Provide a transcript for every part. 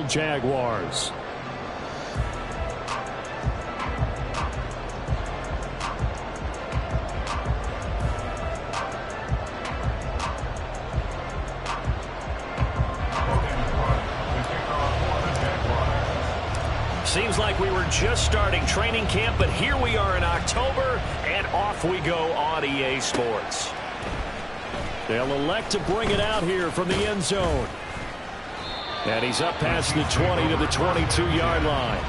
Jacksonville Jaguars. Seems like we were just starting training camp, but here we are in October, and off we go on EA Sports. They'll elect to bring it out here from the end zone. And he's up past the 20 to the 22-yard line.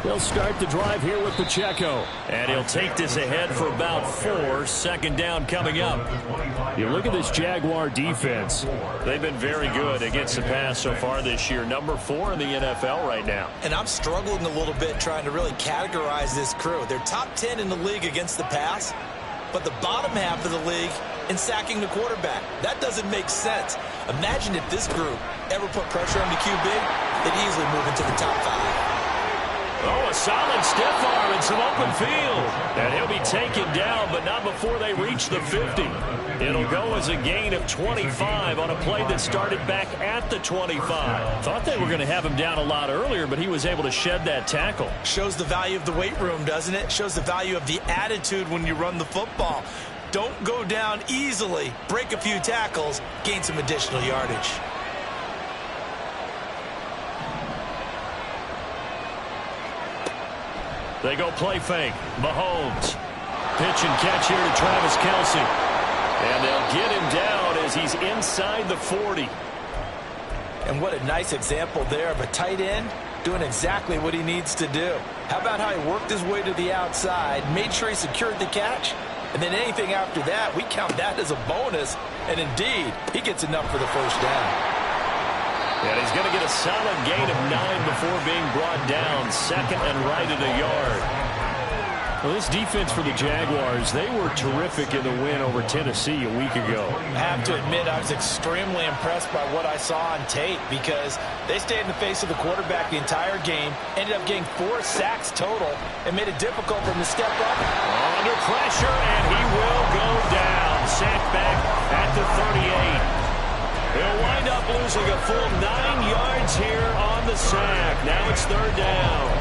They'll start the drive here with Pacheco. And he'll take this ahead for about 4. Second down coming up. You look at this Jaguar defense. They've been very good against the pass so far this year. Number 4 in the NFL right now. And I'm struggling a little bit trying to really categorize this crew. They're top 10 in the league against the pass, but the bottom half of the league in sacking the quarterback. That doesn't make sense. Imagine if this group ever put pressure on the QB, they'd easily move into the top 5. Oh, a solid stiff arm and some open field. And he'll be taken down, but not before they reach the 50. It'll go as a gain of 25 on a play that started back at the 25. Thought they were going to have him down a lot earlier, but he was able to shed that tackle. Shows the value of the weight room, doesn't it? Shows the value of the attitude when you run the football. Don't go down easily. Break a few tackles, gain some additional yardage. They go play fake. Mahomes. Pitch and catch here to Travis Kelce. And they'll get him down as he's inside the 40. And what a nice example there of a tight end doing exactly what he needs to do. How about how he worked his way to the outside, made sure he secured the catch, and then anything after that, we count that as a bonus. And indeed, he gets enough for the first down. And he's going to get a solid gain of 9 before being brought down. Second and right at a yard. Well, this defense for the Jaguars, they were terrific in the win over Tennessee a week ago. I have to admit, I was extremely impressed by what I saw on tape because they stayed in the face of the quarterback the entire game, ended up getting 4 sacks total, and made it difficult for him to step up. Under pressure, and he will go down. Sacked back at the 38. He'll wind up losing a full 9 yards here on the sack. Now it's third down.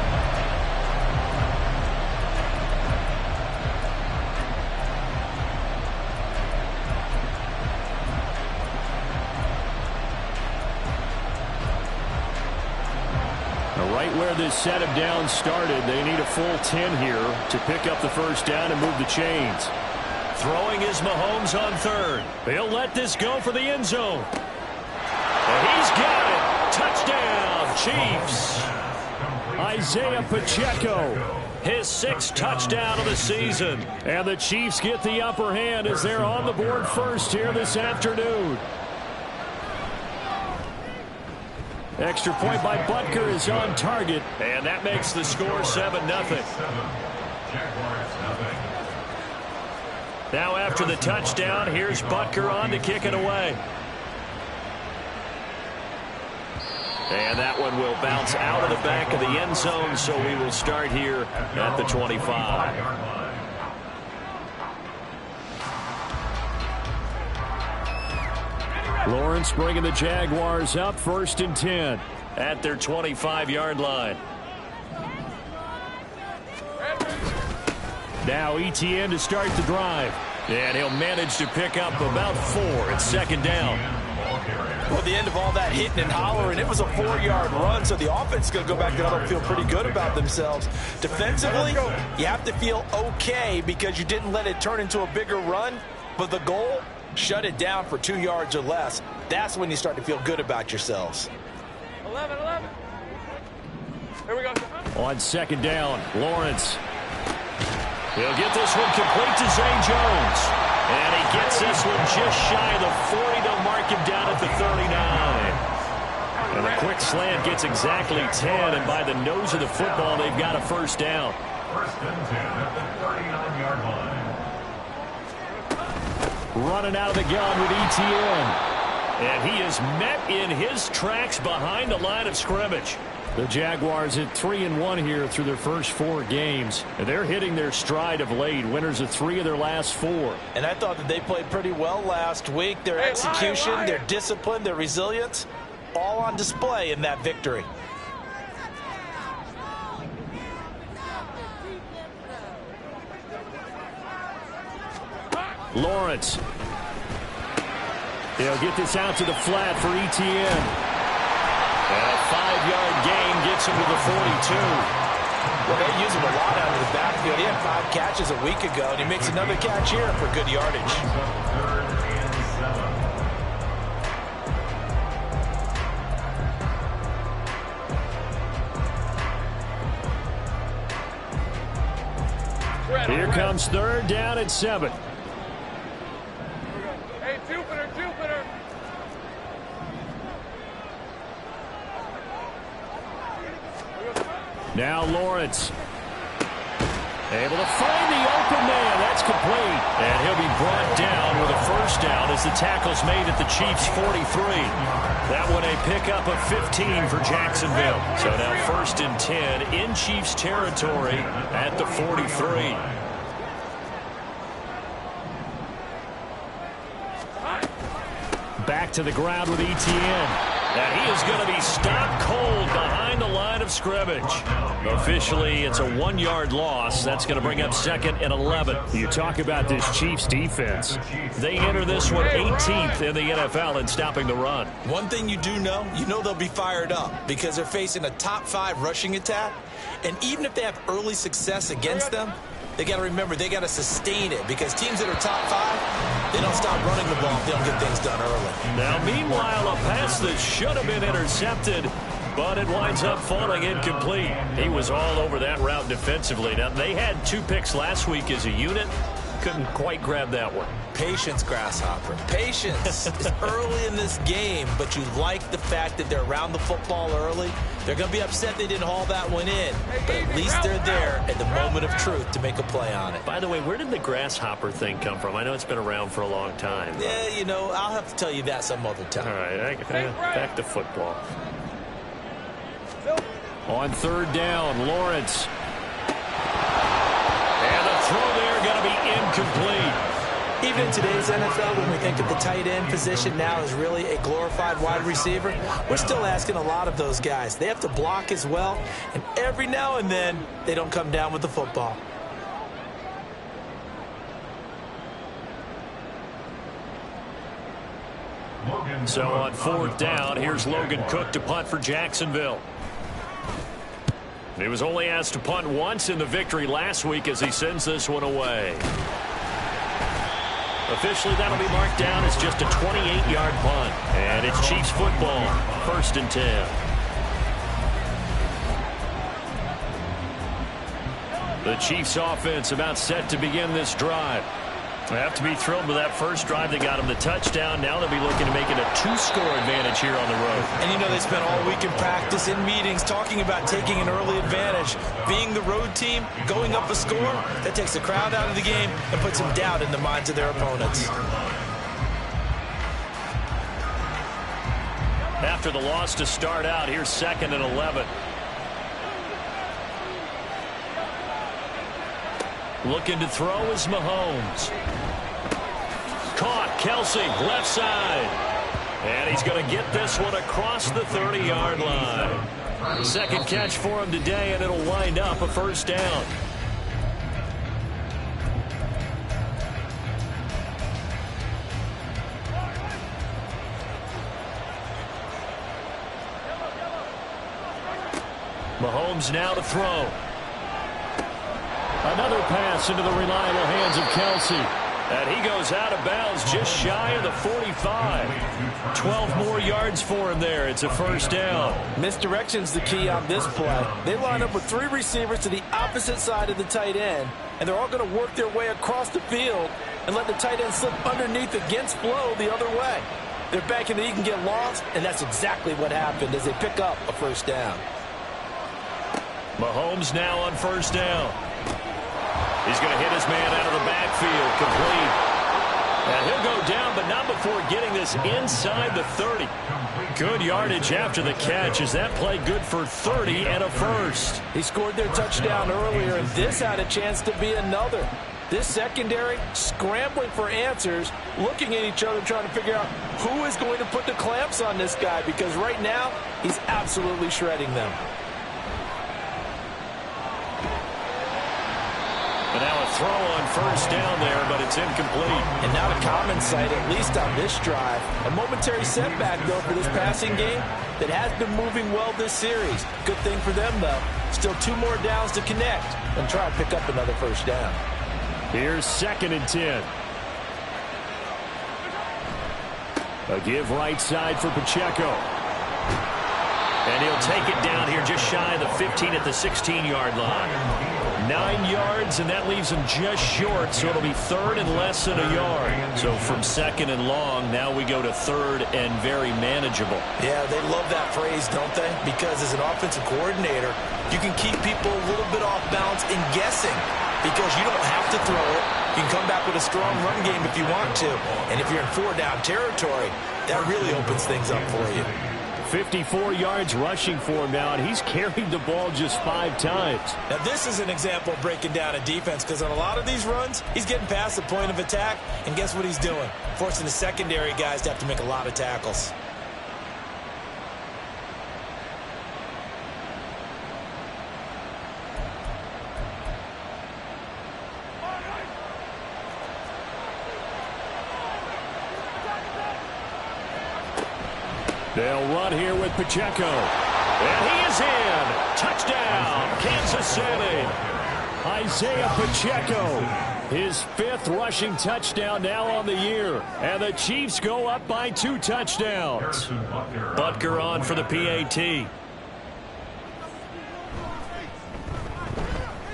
Right where this set of downs started, they need a full 10 here to pick up the first down and move the chains. Throwing is Mahomes on third. They'll let this go for the end zone. And he's got it. Touchdown, Chiefs. Isaiah Pacheco. His 6th touchdown of the season. And the Chiefs get the upper hand as they're on the board first here this afternoon. Extra point by Butker is on target. And that makes the score 7-0. Now after the touchdown, here's Butker on to kick it away. And that one will bounce out of the back of the end zone, so we will start here at the 25. Lawrence bringing the Jaguars up 1st and 10 at their 25-yard line. Now ETN to start the drive. And he'll manage to pick up about 4 at second down. Well, the end of all that hitting and hollering, it was a 4-yard run, so the offense is going to go back there and feel pretty good about themselves. Defensively, you have to feel okay because you didn't let it turn into a bigger run, but the goal, shut it down for 2 yards or less. That's when you start to feel good about yourselves. 11. Here we go. On second down, Lawrence. He'll get this one complete to Zay Jones. And he gets this one just shy of the 40. They'll mark him down at the 39. And the quick slant gets exactly 10. And by the nose of the football, they've got a first down. First and 10 at the 39-yard line. running out of the gun with ETN. And he is met in his tracks behind the line of scrimmage. The Jaguars at 3-1 here through their first 4 games. And they're hitting their stride of late. Winners of 3 of their last 4. And I thought that they played pretty well last week. Their execution, their discipline, their resilience, all on display in that victory. Lawrence. He'll get this out to the flat for ETN. And a 5-yard gain gets him to the 42. Well, they use him a lot out of the backfield. He had 5 catches a week ago, and he makes another catch here for good yardage. Here comes 3rd down at 7. Hey, Jupiter, Jupiter. Now Lawrence. Able to find the open man. That's complete. And he'll be brought down with a first down as the tackle's made at the Chiefs' 43. That one a pickup of 15 for Jacksonville. So now 1st and 10 in Chiefs territory at the 43. Back to the ground with ETN. And he is going to be stopped cold behind the line of scrimmage. Officially, it's a 1-yard loss. That's going to bring up 2nd and 11. You talk about this Chiefs defense. They enter this one 18th in the NFL in stopping the run. One thing you do know, they'll be fired up because they're facing a top 5 rushing attack. And even if they have early success against them, they got to remember they got to sustain it because teams that are top 5, they don't stop running the ball if they don't get things done early. Now, meanwhile, a pass that should have been intercepted, but it winds up falling incomplete. He was all over that route defensively. Now, they had 2 picks last week as a unit. Couldn't quite grab that one. Patience, Grasshopper. Patience. It's early in this game, but you like the fact that they're around the football early. They're going to be upset they didn't haul that one in, but at least they're there at the moment of truth to make a play on it. By the way, where did the grasshopper thing come from? I know it's been around for a long time. Yeah, I'll have to tell you that some other time. All right, back to football. On 3rd down, Lawrence. And the throw there going to be incomplete. Even in today's NFL, when we think of the tight end position now as really a glorified wide receiver, we're still asking a lot of those guys. They have to block as well, and every now and then, they don't come down with the football. So on 4th down, here's Logan Cook to punt for Jacksonville. He was only asked to punt once in the victory last week as he sends this one away. Officially, that'll be marked down as just a 28-yard punt. And it's Chiefs football, 1st and 10. The Chiefs offense about set to begin this drive. They have to be thrilled with that first drive. They got him the touchdown. Now they'll be looking to make it a 2-score advantage here on the road. And they spent all week in practice, in meetings, talking about taking an early advantage. Being the road team, going up a score, that takes the crowd out of the game and puts some doubt in the minds of their opponents. After the loss to start out, here's 2nd and 11. Looking to throw is Mahomes. Caught, Kelsey, left side. And he's going to get this one across the 30-yard line. Second catch for him today, and it'll wind up a first down. Mahomes now to throw. Another pass into the reliable hands of Kelsey. And he goes out of bounds just shy of the 45. 12 more yards for him there. It's a first down. Misdirection's the key on this play. They line up with 3 receivers to the opposite side of the tight end, and they're all going to work their way across the field and let the tight end slip underneath against flow the other way. They're banking that he can get lost, and that's exactly what happened as they pick up a first down. Mahomes now on first down. He's going to hit his man out of the backfield, complete. And he'll go down, but not before getting this inside the 30. Good yardage after the catch. Is that play good for 30 and a first? He scored their touchdown earlier, and this had a chance to be another. This secondary scrambling for answers, looking at each other, trying to figure out who is going to put the clamps on this guy, because right now he's absolutely shredding them. And now a throw on first down there, but it's incomplete. And now a common sight, at least on this drive. A momentary setback, though, for this passing game that has been moving well this series. Good thing for them, though. Still 2 more downs to connect and try to pick up another first down. Here's 2nd and 10. A give right side for Pacheco. And he'll take it down here just shy of the 15 at the 16-yard line. 9 yards, and that leaves him just short, so it'll be 3rd and less than a yard. So from 2nd and long, now we go to 3rd and very manageable. Yeah, they love that phrase, don't they? Because as an offensive coordinator, you can keep people a little bit off balance and guessing, because you don't have to throw it. You can come back with a strong run game if you want to. And if you're in 4-down territory, that really opens things up for you. 54 yards rushing for him now, and he's carried the ball just 5 times. Now, this is an example of breaking down a defense, because on a lot of these runs, he's getting past the point of attack, and guess what he's doing? Forcing the secondary guys to have to make a lot of tackles. They'll run here with Pacheco. And he is in. Touchdown, Kansas City. Isaiah Pacheco, his 5th rushing touchdown now on the year. And the Chiefs go up by 2 touchdowns. Butker on for the PAT.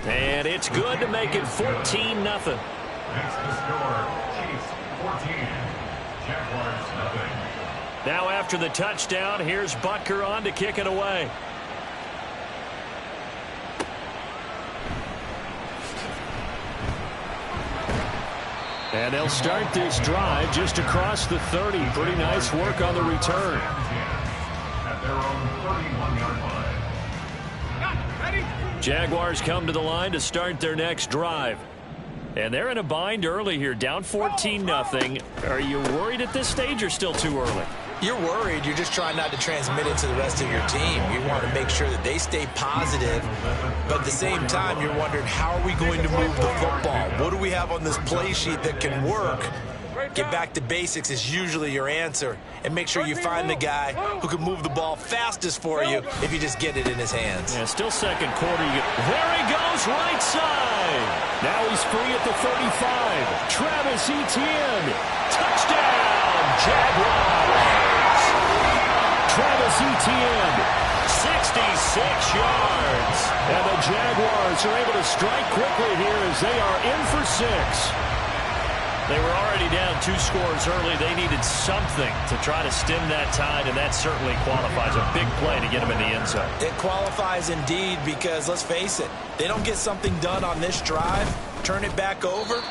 And it's good to make it 14-0. That's the score. Chiefs 14, Jaguars nothing. Now after the touchdown, here's Butker on to kick it away. And they'll start this drive just across the 30. Pretty nice work on the return. At their own 31-yard line. Jaguars come to the line to start their next drive. And they're in a bind early here, down 14-0. Are you worried at this stage or still too early? You're worried. You're just trying not to transmit it to the rest of your team. You want to make sure that they stay positive, but at the same time, you're wondering, how are we going to move the football? What do we have on this play sheet that can work? Get back to basics is usually your answer, and make sure you find the guy who can move the ball fastest for you if you just get it in his hands. Yeah, still second quarter. There he goes, right side. Now he's free at the 35. Travis Etienne. Touchdown, Jaguars. Travis Etienne. 66 yards. And the Jaguars are able to strike quickly here as they are in for 6. They were already down 2 scores early. They needed something to try to stem that tide, and that certainly qualifies. A big play to get them in the end zone. It qualifies indeed, because let's face it, they don't get something done on this drive, turn it back over,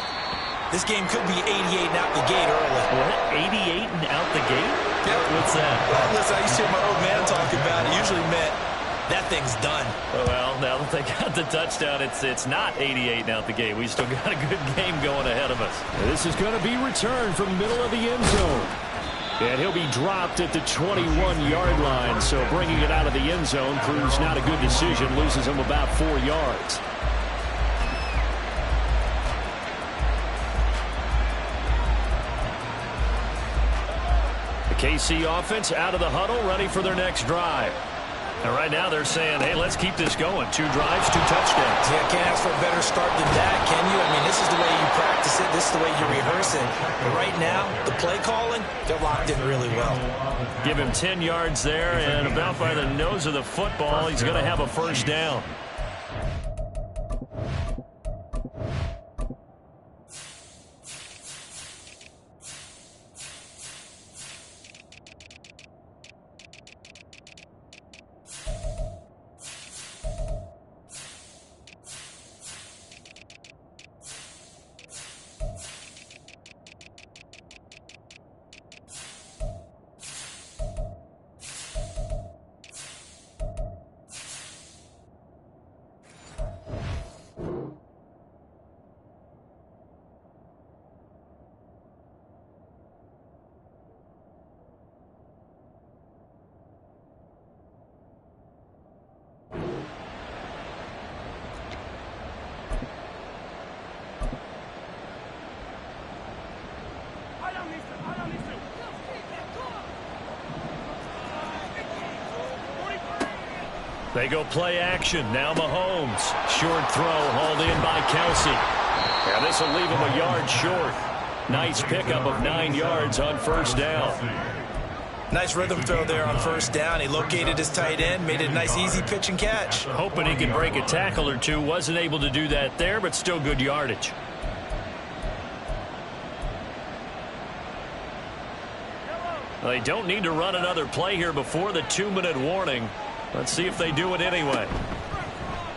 this game could be 88 and out the gate early. What? 88 and out the gate? Yep. What's that? Well, listen, I used to hear my old man talk about it. Usually meant that thing's done. Well, now that they got the touchdown, it's not 88 and out the gate. We still got a good game going ahead of us. This is going to be returned from the middle of the end zone. And he'll be dropped at the 21-yard line. So bringing it out of the end zone proves not a good decision. Loses him about 4 yards. The KC offense out of the huddle, ready for their next drive. And right now they're saying, hey, let's keep this going. 2 drives, 2 touchdowns. Yeah, can't ask for a better start than that, can you? I mean, this is the way you practice it. This is the way you rehearse it. But right now, the play calling, they're locked in really well. Give him 10 yards there, and about by the nose of the football, he's going to have a first down. They go play action. Now Mahomes. Short throw hauled in by Kelsey. And this will leave him a yard short. Nice pickup of 9 yards on first down. Nice rhythm throw there on first down. He located his tight end, made it a nice easy pitch and catch. Hoping he could break a tackle or two. Wasn't able to do that there, but still good yardage. They don't need to run another play here before the 2-minute warning. Let's see if they do it anyway.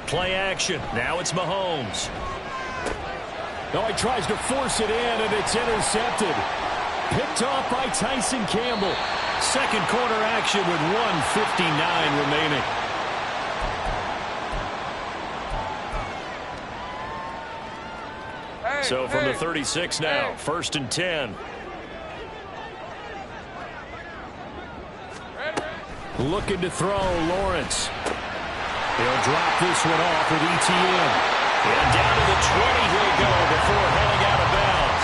Play action. Now it's Mahomes. Oh, he tries to force it in, and it's intercepted. Picked off by Tyson Campbell. Second quarter action with 1:59 remaining. So from the 36 now, 1st and 10. Looking to throw, Lawrence. He'll drop this one off with ETN. And down to the 20 he'll go before heading out of bounds.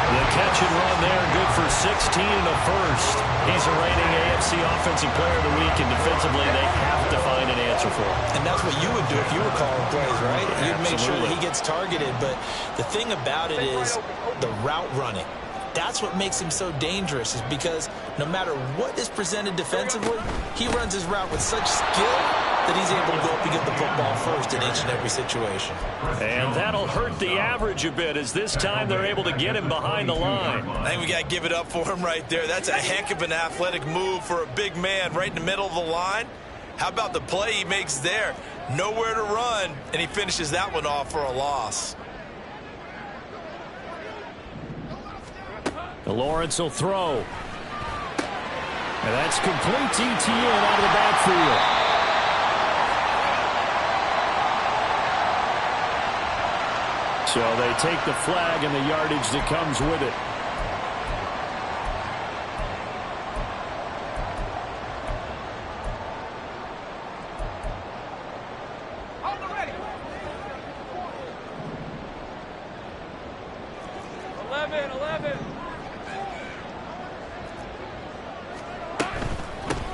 The catch and run there, good for 16 and a first. He's a reigning AFC Offensive Player of the Week, and defensively they have to find an answer for him. And that's what you would do if you were calling plays, right? You'd make sure that Absolutely. he gets targeted. But the thing about it is the route running. That's what makes him so dangerous, is because no matter what is presented defensively, he runs his route with such skill that he's able to go up and get the football first in each and every situation. And that'll hurt the average a bit, as this time they're able to get him behind the line. I think we got to give it up for him right there. That's a heck of an athletic move for a big man right in the middle of the line. How about the play he makes there? Nowhere to run, and he finishes that one off for a loss. Lawrence will throw. And that's complete to ETN out of the backfield. So they take the flag and the yardage that comes with it.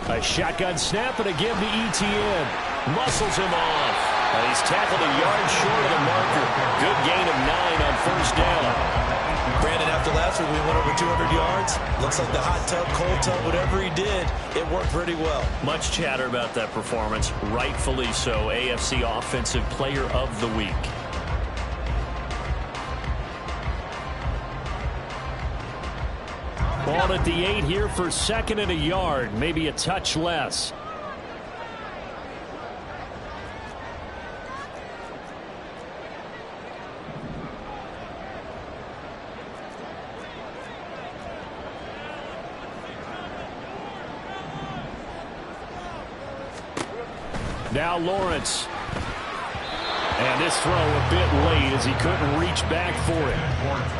A shotgun snap and again to ETN. Muscles him off. And he's tackled a yard short of the marker. Good gain of 9 on first down. Brandon, after last week we went over 200 yards. Looks like the hot tub, cold tub, whatever he did, it worked pretty well. Much chatter about that performance. Rightfully so. AFC Offensive Player of the Week. Ball at the 8 here for 2nd and a yard. Maybe a touch less. Now Lawrence. And this throw a bit late as he couldn't reach back for it.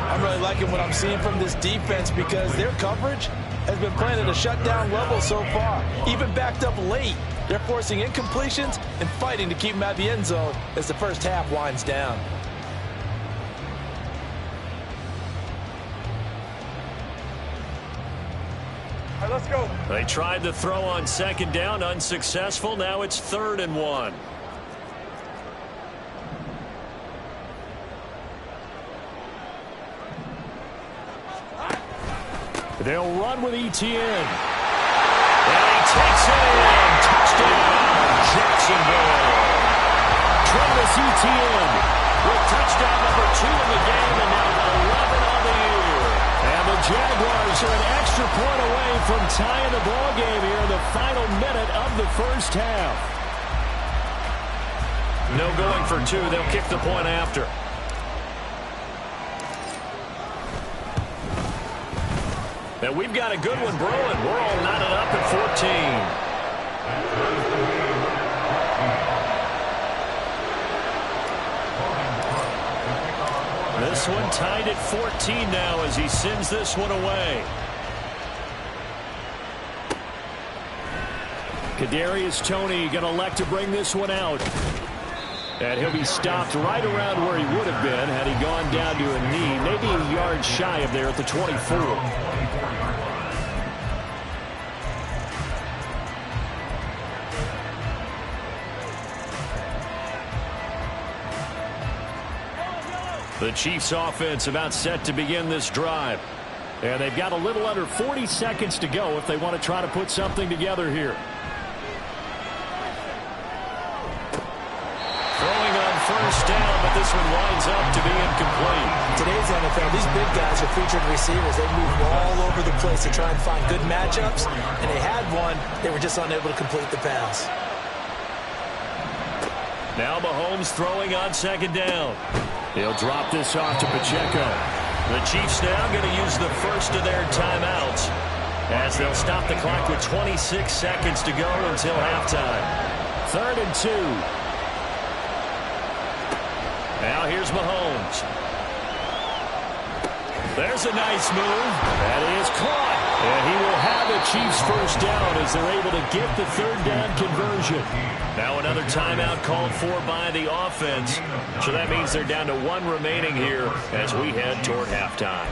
I'm really liking what I'm seeing from this defense because their coverage has been playing at a shutdown level so far. Even backed up late, they're forcing incompletions and fighting to keep them out of the end zone as the first half winds down. All right, let's go. They tried the throw on 2nd down, unsuccessful. Now it's 3rd and 1. They'll run with ETN. And he takes it in. Touchdown, Jacksonville. Travis ETN. With touchdown number 2 in the game, and now 11 on the year. And the Jaguars are an extra point away from tying the ball game here in the final minute of the first half. No going for 2. They'll kick the point after. And we've got a good one brewing. We're all knotted up at 14. This one tied at 14 now as he sends this one away. Kadarius Toney going to elect to bring this one out. And he'll be stopped right around where he would have been had he gone down to a knee, maybe a yard shy of there at the 24. The Chiefs offense about set to begin this drive. And they've got a little under 40 seconds to go if they want to try to put something together here. Throwing on first down, but this one winds up to be incomplete. Today's NFL, these big guys are featured receivers. They move all over the place to try and find good matchups, and they had one. They were just unable to complete the pass. Now Mahomes throwing on second down. He'll drop this off to Pacheco. The Chiefs now going to use the first of their timeouts as they'll stop the clock with 26 seconds to go until halftime. 3rd and 2. Now here's Mahomes. There's a nice move. That is caught. And he will have the Chiefs first down as they're able to get the 3rd down conversion. Now another timeout called for by the offense. So that means they're down to 1 remaining here as we head toward halftime.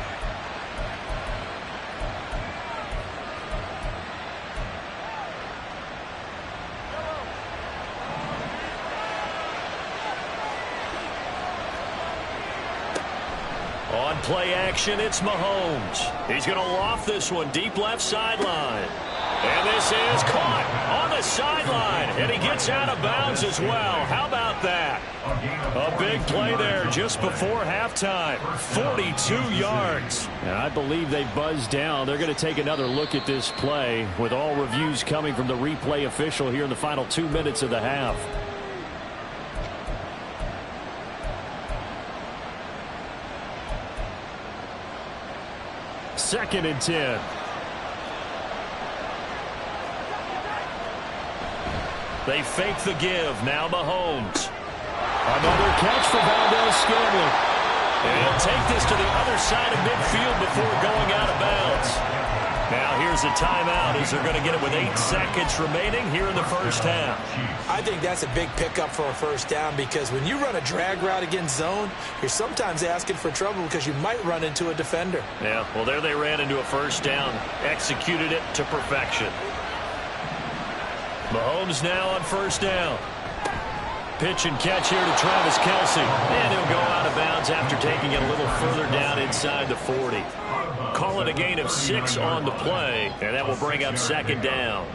On play action, it's Mahomes. He's going to loft this one deep left sideline. And this is caught on the sideline. And he gets out of bounds as well. How about that? A big play there just before halftime. 42 yards. And I believe they buzzed down. They're going to take another look at this play with all reviews coming from the replay official here in the final 2 minutes of the half. 2nd and 10. They fake the give. Now Mahomes. Another catch for Valdez-Scantling. And he'll take this to the other side of midfield before going out of bounds. Now here's a timeout as they're going to get it with 8 seconds remaining here in the first half. I think that's a big pickup for a first down because when you run a drag route against zone, you're sometimes asking for trouble because you might run into a defender. Yeah, well, there they ran into a first down, executed it to perfection. Mahomes now on first down. Pitch and catch here to Travis Kelce. And he'll go out of bounds after taking it a little further down inside the 40. Call it a gain of 6 on the play, and that will bring up second down.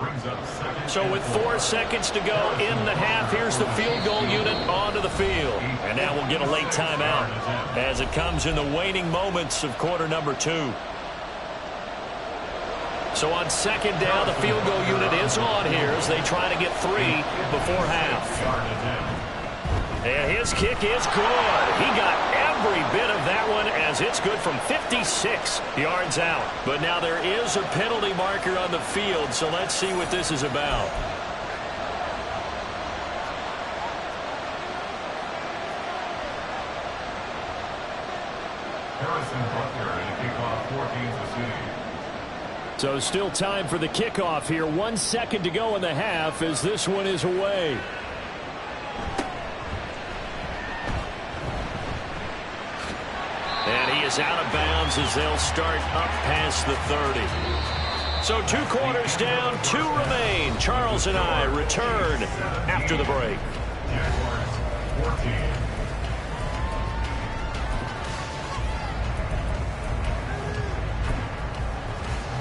So with 4 seconds to go in the half, here's the field goal unit onto the field. And now we'll get a late timeout as it comes in the waning moments of quarter number 2. So on second down, the field goal unit is on here as they try to get 3 before half. And his kick is good. He got every bit of that one as it's good from 56 yards out. But now there is a penalty marker on the field, so let's see what this is about. So still time for the kickoff here. 1 second to go in the half as this one is away. And he is out of bounds as they'll start up past the 30. So 2 quarters down, 2 remain. Charles and I return after the break.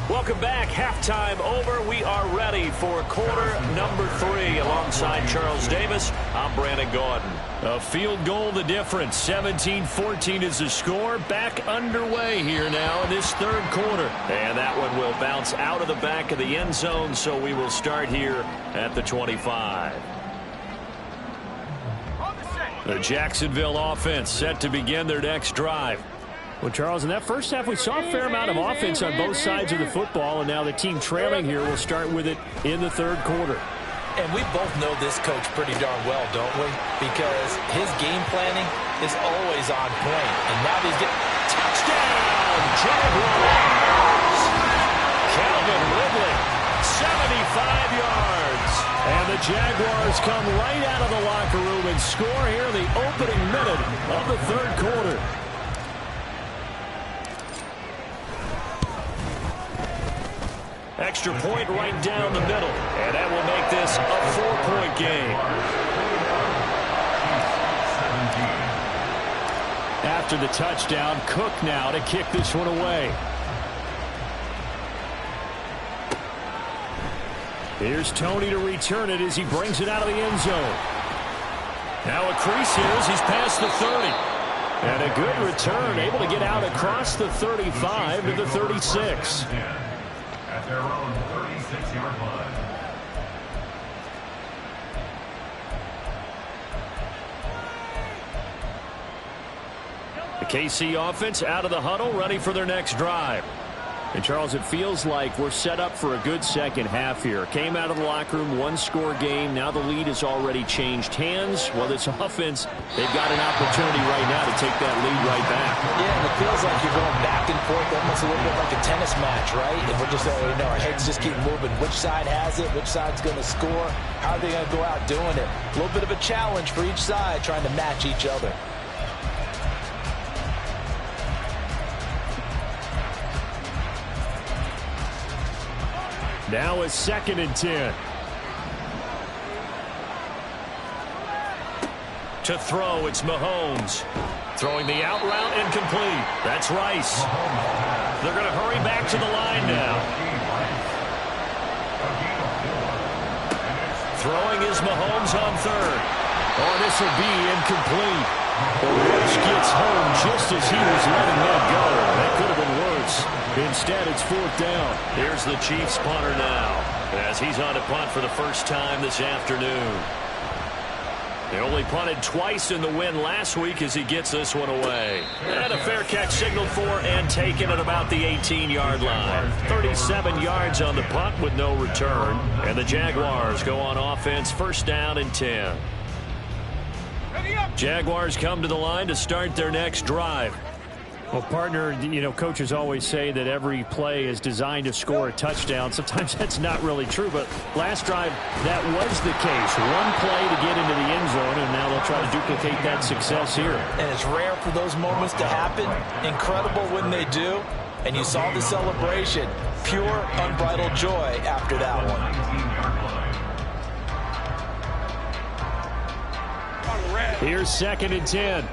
Welcome back. Halftime over. We are ready for quarter number 3. Alongside Charles Davis, I'm Brandon Gaudin. A field goal the difference. 17-14 is the score. Back underway here now in this 3rd quarter. And that one will bounce out of the back of the end zone, so we will start here at the 25. The Jacksonville offense set to begin their next drive. Well, Charles, in that first half, we saw a fair amount of offense on both sides of the football, and now the team trailing here will start with it in the 3rd quarter. And we both know this coach pretty darn well, don't we? Because his game planning is always on point. And now he's getting touchdown, Jaguars! Calvin Ridley, 75 yards. And the Jaguars come right out of the locker room and score here in the opening minute of the 3rd quarter. Extra point right down the middle. And that will make this a 4-point game. after the touchdown. Cook now to kick this one away. Here's Tony to return it as he brings it out of the end zone. Now a crease here as he's past the 30. And a good return, able to get out across the 35 to the 36. At their own 36-yard line. The KC offense out of the huddle, ready for their next drive. And, Charles, it feels like we're set up for a good second half here. Came out of the locker room, one-score game. Now the lead has already changed hands. Well, this offense, they've got an opportunity right now to take that lead right back. Yeah, and it feels like you're going back and forth, almost a little bit like a tennis match, right? And we're just, our heads just keep moving. Which side has it? Which side's going to score? How are they going to go out doing it? A little bit of a challenge for each side, trying to match each other. Now a 2nd and 10. To throw, it's Mahomes. Throwing the out route, incomplete. That's Rice. They're going to hurry back to the line now. Throwing is Mahomes on 3rd. Oh, this will be incomplete. Rice gets home just as he was letting that go. That could have been worse. Instead, it's 4th down. Here's the Chiefs punter now as he's on to punt for the first time this afternoon. They only punted twice in the win last week as he gets this one away. And a fair catch signaled for and taken at about the 18-yard line. 37 yards on the punt with no return. And the Jaguars go on offense, 1st down and 10. Jaguars come to the line to start their next drive. Well, partner, coaches always say that every play is designed to score a touchdown. Sometimes that's not really true, but last drive, that was the case. One play to get into the end zone, and now they'll try to duplicate that success here. And it's rare for those moments to happen. Incredible when they do. And you saw the celebration. Pure, unbridled joy after that one. Here's 2nd and 10.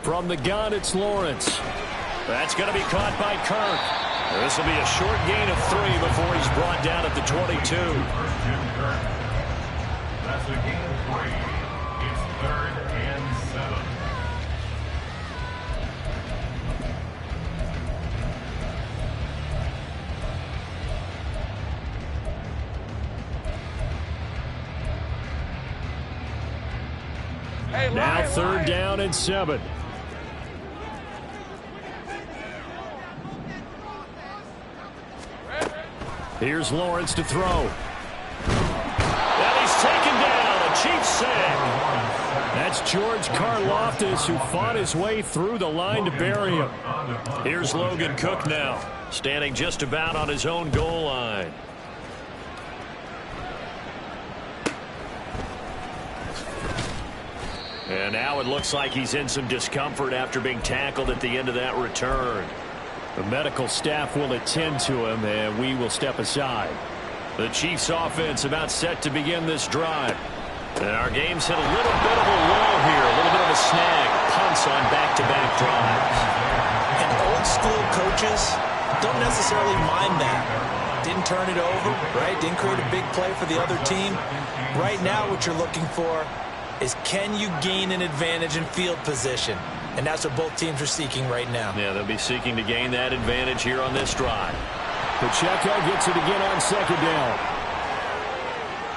From the gun, it's Lawrence. That's going to be caught by Kirk. This will be a short gain of 3 before he's brought down at the 22. That's a gain of 3. It's 3rd and 7. Now 3rd down and 7. Here's Lawrence to throw. And he's taken down. A Chiefs sack. That's George Karlaftis, who fought his way through the line to bury him. Here's Logan Cook now, standing just about on his own goal line. And now it looks like he's in some discomfort after being tackled at the end of that return. The medical staff will attend to him, and we will step aside. The Chiefs offense about set to begin this drive. And our game's hit a little bit of a lull here, a little bit of a snag. Punts on back-to-back drives. And old school coaches don't necessarily mind that. Didn't turn it over, right? Didn't create a big play for the other team. Right now what you're looking for is, can you gain an advantage in field position? And that's what both teams are seeking right now. Yeah, they'll be seeking to gain that advantage here on this drive. Pacheco gets it again on 2nd down.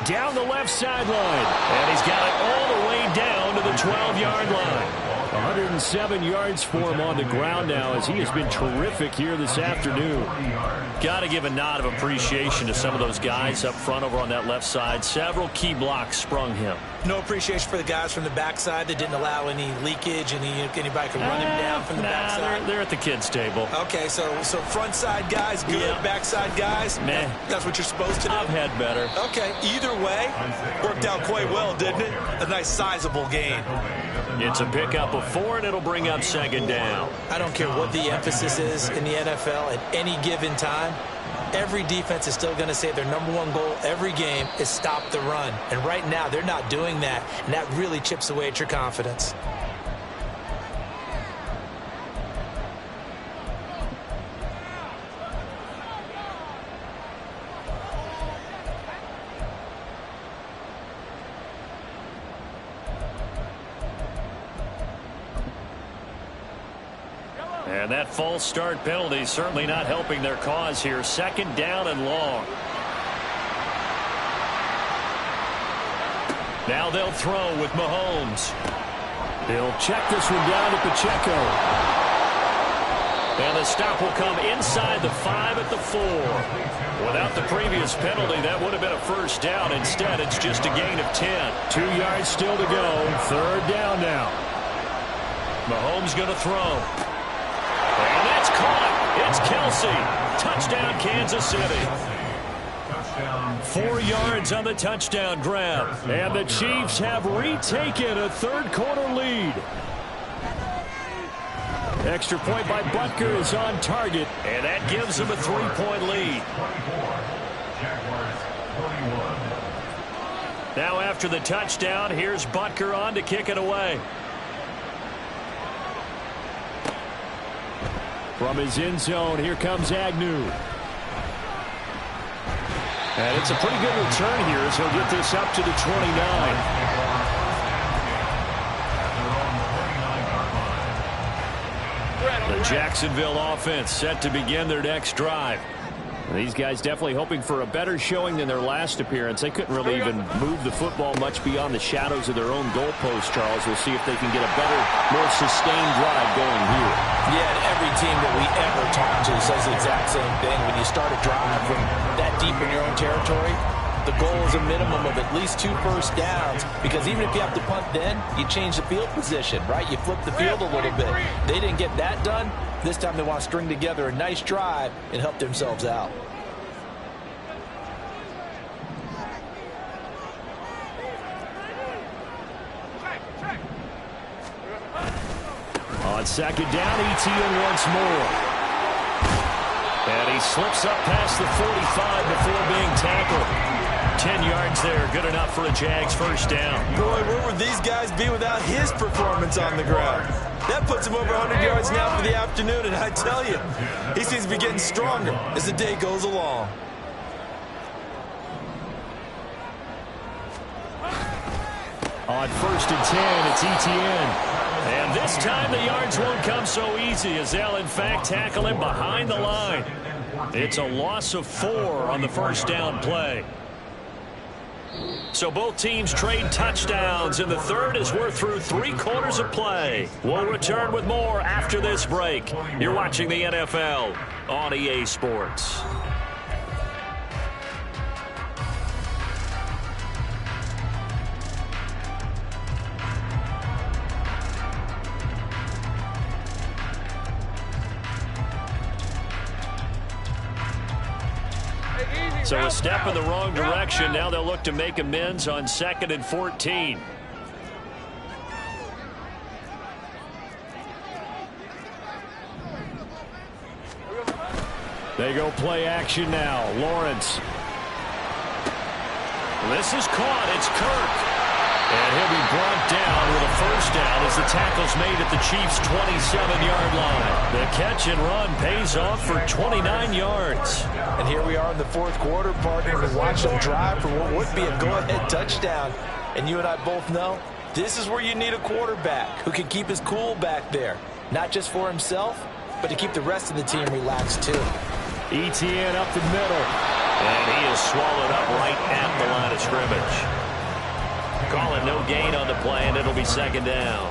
Down the left sideline. And he's got it all the way down to the 12-yard line. 107 yards for him on the ground now, as he has been terrific here this afternoon. Got to give a nod of appreciation to some of those guys up front over on that left side. Several key blocks sprung him. No appreciation for the guys from the backside that didn't allow any leakage, and anybody could run him down from the backside. They're at the kids' table. Okay, so front side guys good, yeah. Backside guys, meh. That's what you're supposed to do. I've had better. Okay, either way, worked out quite well, didn't it? A nice sizable gain. It's a pickup of of 4, and it'll bring up second down. I don't care what the emphasis is in the NFL at any given time. Every defense is still going to say their #1 goal every game is stop the run. And right now, they're not doing that, and that really chips away at your confidence. And that false start penalty certainly not helping their cause here. Second down and long. Now they'll throw with Mahomes. He'll check this one down to Pacheco. And the stop will come inside the 5 at the 4. Without the previous penalty, that would have been a first down. Instead, it's just a gain of 10. 2 yards still to go. Third down now. Mahomes going to throw. And that's caught. It's Kelsey. Touchdown, Kansas City. 4 yards on the touchdown grab. And the Chiefs have retaken a third-quarter lead. Extra point by Butker is on target. And that gives them a 3-point lead. Now after the touchdown, here's Butker on to kick it away. From his end zone, here comes Agnew. And it's a pretty good return here as he'll get this up to the 29. The Jacksonville offense set to begin their next drive. These guys definitely hoping for a better showing than their last appearance. They couldn't really even move the football much beyond the shadows of their own goalpost, Charles. We'll see if they can get a better, more sustained drive going here. Yeah, and every team that we ever talk to says the exact same thing. When you start a drive from that deep in your own territory, the goal is a minimum of at least 2 first downs, because even if you have to punt then, you change the field position, right? You flip the field a little bit. They didn't get that done. This time they want to string together a nice drive and help themselves out. On second down, Etienne once more. And he slips up past the 45 before being tackled. 10 yards there, good enough for a Jags first down. Boy, where would these guys be without his performance on the ground? That puts him over 100 yards now for the afternoon, and I tell you, he seems to be getting stronger as the day goes along. On first and 10, it's Etienne. And this time the yards won't come so easy, as they'll in fact tackle him behind the line. It's a loss of 4 on the first down play. So both teams trade touchdowns, and the third as we're through 3 quarters of play. We'll return with more after this break. You're watching the NFL on EA Sports. So a step in the wrong direction. Now they'll look to make amends on 2nd and 14. They go play action now. Lawrence. This is caught. It's Kirk. And he'll be brought down with a first down as the tackle's made at the Chiefs' 27-yard line. The catch and run pays off for 29 yards. And here we are in the 4th quarter, partner, to watch them drive for what would be a go-ahead touchdown. And you and I both know this is where you need a quarterback who can keep his cool back there. Not just for himself, but to keep the rest of the team relaxed too. Etienne up the middle. And he is swallowed up right at the line of scrimmage. Call it no gain on the play, and it'll be second down.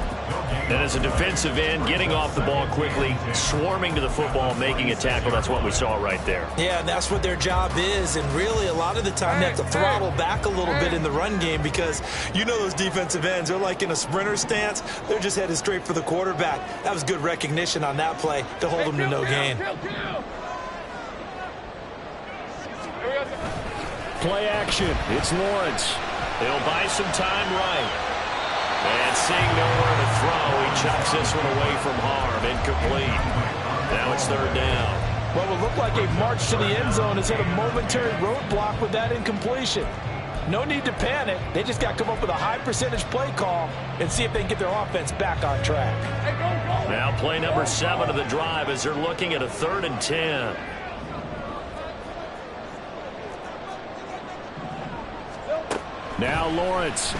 And as a defensive end, getting off the ball quickly, swarming to the football, making a tackle, that's what we saw right there. Yeah, and that's what their job is. And really, a lot of the time, they have to throttle back a little bit in the run game, because you know those defensive ends, they're like in a sprinter stance. They're just headed straight for the quarterback. That was good recognition on that play to hold them to no gain. Play action. It's Lawrence. He'll buy some time right. And seeing nowhere to throw, he chucks this one away from harm. Incomplete. Now it's third down. What will look like a march to the end zone has hit a momentary roadblock with that incompletion. No need to panic. They just got to come up with a high percentage play call and see if they can get their offense back on track. Now play number 7 of the drive as they're looking at a 3rd and 10. Now Lawrence.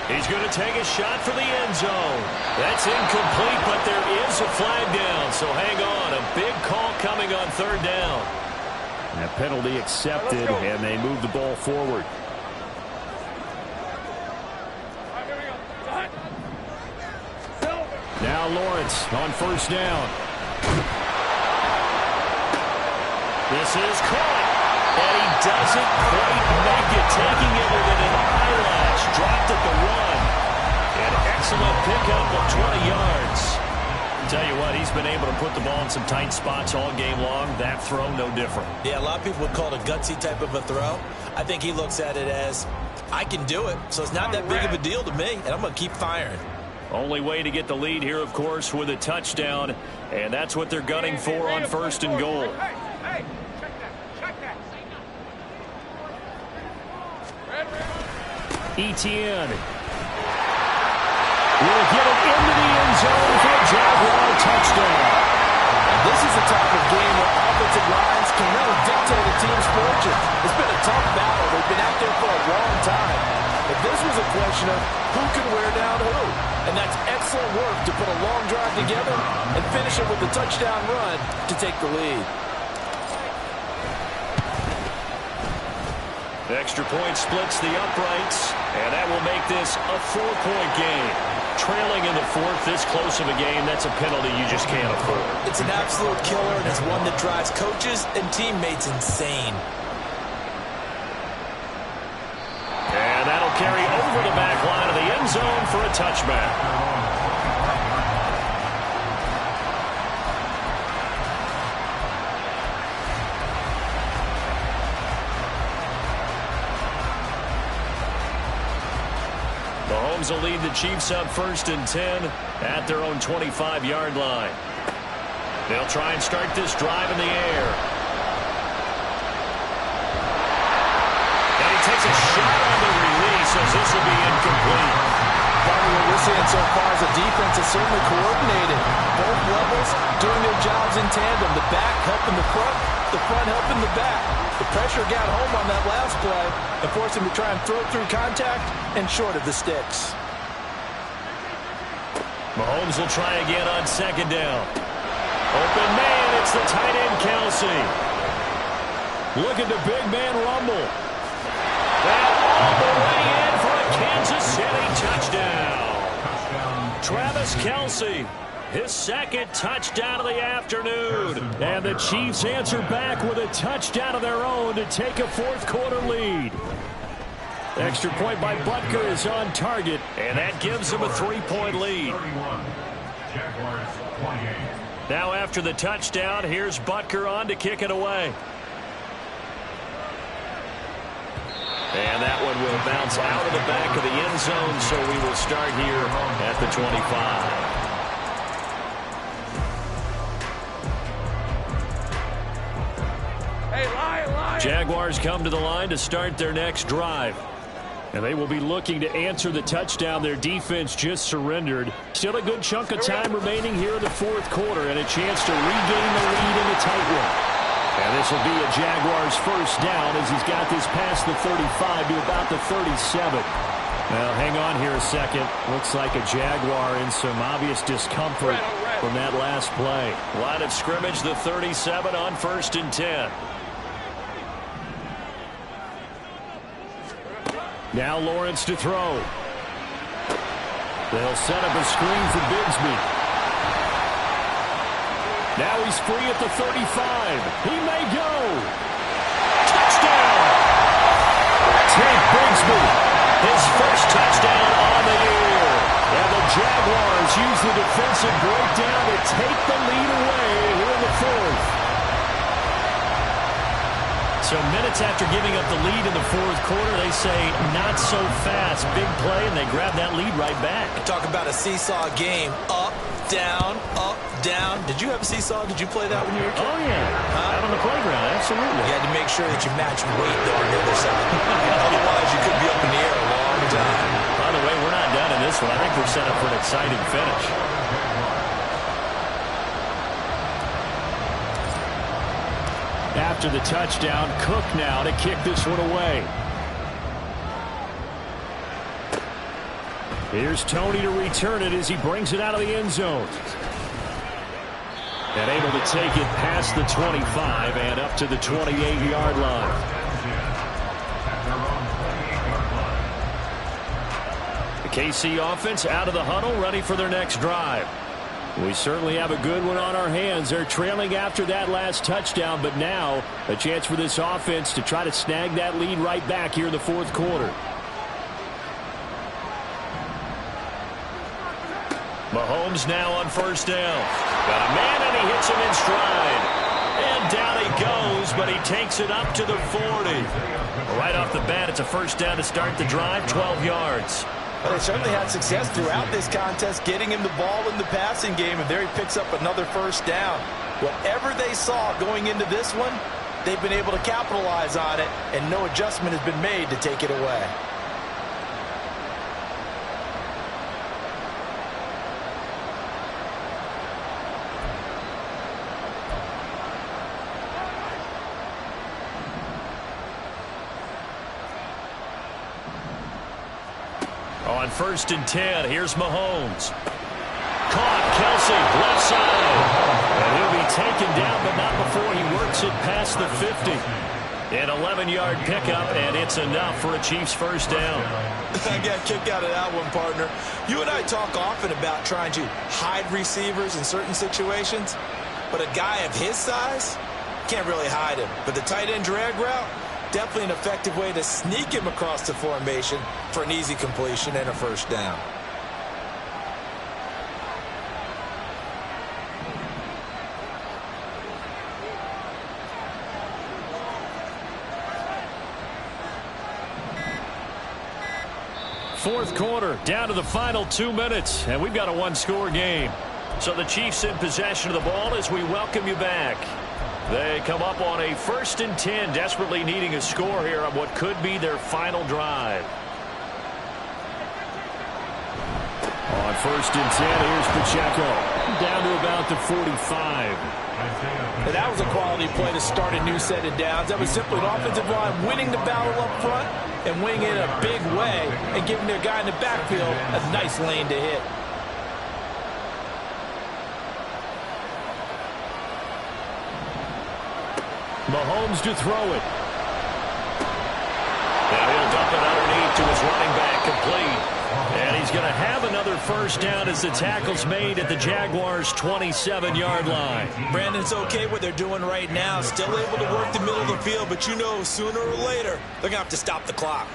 He's going to take a shot for the end zone. That's incomplete, but there is a flag down, so hang on. A big call coming on 3rd down. That penalty accepted, and they move the ball forward. Now Lawrence on 1st down. This is caught, and he doesn't quite make it, taking it within an eyelash. Dropped at the 1. An excellent pickup of 20 yards. Tell you what, he's been able to put the ball in some tight spots all game long. That throw, no different. Yeah, a lot of people would call it a gutsy type of a throw. I think he looks at it as, I can do it, so it's not that big of a deal to me, and I'm going to keep firing. Only way to get the lead here, of course, with a touchdown, and that's what they're gunning for on 1st and goal. Hey, check that. Etienne will get it into the end zone for a Jaguar touchdown. This is the type of game where offensive lines can really dictate a team's fortune. It's been a tough battle. They've been out there for a long time. But this was a question of who can wear down who. And that's excellent work to put a long drive together and finish it with a touchdown run to take the lead. The extra point splits the uprights, and that will make this a 4-point game. Trailing in the 4th, this close of a game, that's a penalty you just can't afford. It's an absolute killer, and it's one that drives coaches and teammates insane. And that'll carry over the back line of the end zone for a touchback. Mahomes will lead the Chiefs up 1st and 10 at their own 25-yard line. They'll try and start this drive in the air. And he takes a shot on the release as this will be incomplete. What we're seeing so far is a defense that's certainly coordinated. Both levels doing their jobs in tandem. The back helping the front helping the back. The pressure got home on that last play and forced him to try and throw through contact and short of the sticks. Mahomes will try again on 2nd down. Open man, it's the tight end Kelsey. Look at the big man rumble. That all the way in for a Kansas City touchdown. Travis Kelsey, his 2nd touchdown of the afternoon. And the Chiefs answer back with a touchdown of their own to take a 4th quarter lead. Extra point by Butker is on target. And that gives him a 3-point lead. Now after the touchdown, here's Butker on to kick it away. And that one will bounce out of the back of the end zone, so we will start here at the 25. Jaguars come to the line to start their next drive. And they will be looking to answer the touchdown their defense just surrendered. Still a good chunk of time remaining here in the 4th quarter and a chance to regain the lead in a tight one. And this will be a Jaguars 1st down as he's got this past the 35 to about the 37. Now, hang on here a second. Looks like a Jaguar in some obvious discomfort from that last play. Line of scrimmage, the 37 on 1st and 10. Now Lawrence to throw. They'll set up a screen for Bigsby. Now he's free at the 35. He may go. Touchdown! Take Bigsby. His first touchdown on the year. And the Jaguars use the defensive breakdown to take the lead away here in the 4th. So minutes after giving up the lead in the fourth quarter, they say not so fast. Big play, and they grab that lead right back. Talk about a seesaw game. Up, down, up, down. Did you have a seesaw? Did you play that when you were a kid? Oh, yeah. Out on the playground, absolutely. You had to make sure that you matched weight, though, on the other side. Otherwise, you could be up in the air a long time. By the way, we're not done in this one. I think we're set up for an exciting finish. After the touchdown, Cook now to kick this one away. Here's Tony to return it as he brings it out of the end zone. And able to take it past the 25 and up to the 28-yard line. The KC offense out of the huddle, ready for their next drive. We certainly have a good one on our hands. They're trailing after that last touchdown, but now a chance for this offense to try to snag that lead right back here in the fourth quarter. Mahomes now on first down. Got a man, and he hits him in stride. And down he goes, but he takes it up to the 40. Right off the bat, it's a first down to start the drive, 12 yards. Well, they certainly had success throughout this contest, getting him the ball in the passing game, and there he picks up another first down. Whatever they saw going into this one, they've been able to capitalize on it, and no adjustment has been made to take it away. On first and 10, here's Mahomes. Caught, Kelsey, left side. And he'll be taken down, but not before he works it past the 50. An 11-yard pickup, and it's enough for a Chiefs first down. I got a kick out of that one, partner. You and I talk often about trying to hide receivers in certain situations, but a guy of his size can't really hide him. But the tight end drag route, definitely an effective way to sneak him across the formation for an easy completion and a first down. Fourth quarter, down to the final 2 minutes, and we've got a one-score game. So the Chiefs in possession of the ball as we welcome you back. They come up on a first and 10, desperately needing a score here on what could be their final drive. On first and 10, here's Pacheco. Down to about the 45. And that was a quality play to start a new set of downs. That was simply an offensive line winning the battle up front and winning it in a big way and giving their guy in the backfield a nice lane to hit. Mahomes to throw it. Now he'll dump it underneath to his running back, complete. And he's going to have another first down as the tackle's made at the Jaguars' 27-yard line. Brandon, it's okay what they're doing right now. Still able to work the middle of the field, but you know sooner or later they're going to have to stop the clock.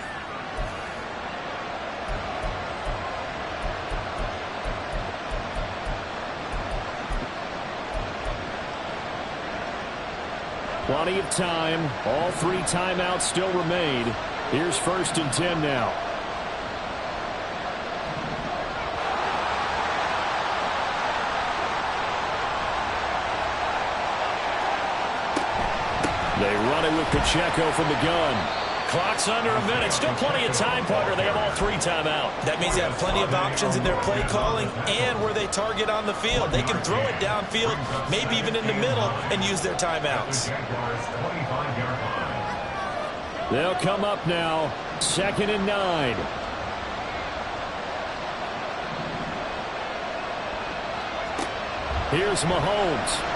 Plenty of time. All three timeouts still remain. Here's first and 10 now. They run it with Pacheco from the gun. Clock's under a minute. Still plenty of time, partner. They have all three timeout. That means they have plenty of options in their play calling and where they target on the field. They can throw it downfield, maybe even in the middle, and use their timeouts. They'll come up now. 2nd and 9. Here's Mahomes.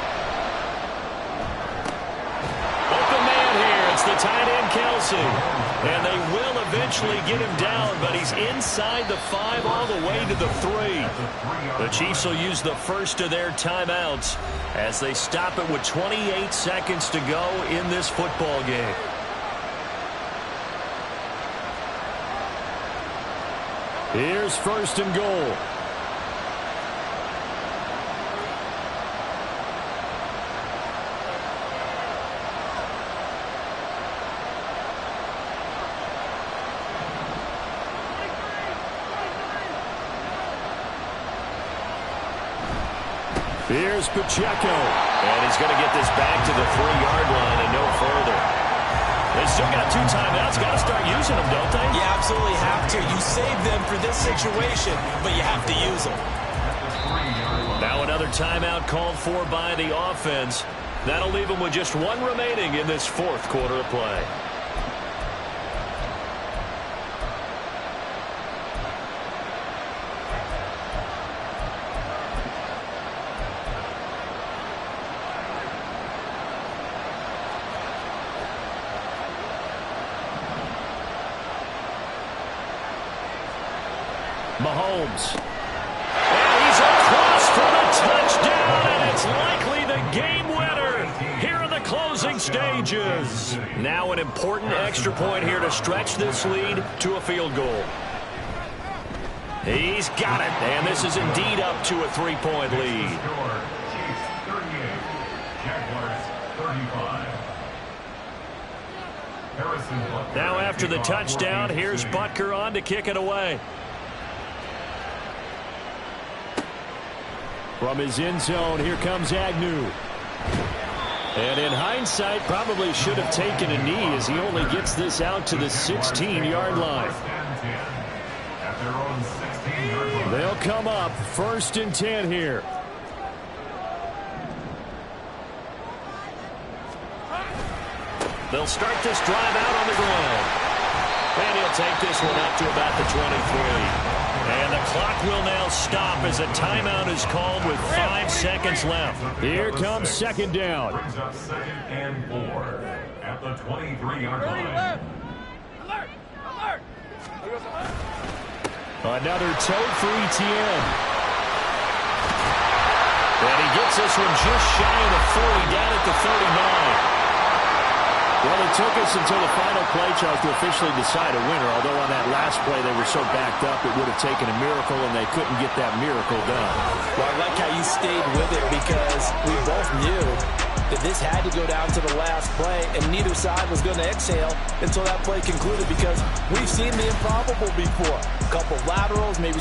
It's the tight end, Kelsey. And they will eventually get him down, but he's inside the 5 all the way to the 3. The Chiefs will use the first of their timeouts as they stop it with 28 seconds to go in this football game. Here's first and goal. Here's Pacheco. And he's going to get this back to the 3-yard line and no further. They still got 2 timeouts. Got to start using them, don't they? You absolutely have to. You save them for this situation, but you have to use them. Now another timeout called for by the offense. That'll leave them with just 1 remaining in this 4th quarter of play. Mahomes. And he's across for the touchdown, and it's likely the game winner here in the closing stages. Now an important extra point here to stretch this lead to a field goal. He's got it, and this is indeed up to a 3-point lead. Score, Chiefs 38, Jaguars 35. Harrison Butker. Now after the touchdown, here's Butker on to kick it away. From his end zone, here comes Agnew. And in hindsight, probably should have taken a knee as he only gets this out to the 16-yard line. At their own 16-yard line. They'll come up 1st and 10 here. They'll start this drive out on the ground. And he'll take this one up to about the 23. And the clock will now stop as a timeout is called with 5 seconds left. Here comes 2nd down. Brings up 2nd and 4 at the 23-yard line. Alert! Alert! Another tote for ETN. And he gets this one just shy of the 40, down at the 39. Well, it took us until the final play, Charles, to officially decide a winner. Although on that last play they were so backed up, it would have taken a miracle, and they couldn't get that miracle done. Well, I like how you stayed with it because we both knew that this had to go down to the last play, and neither side was going to exhale until that play concluded because we've seen the improbable before. A couple laterals, maybe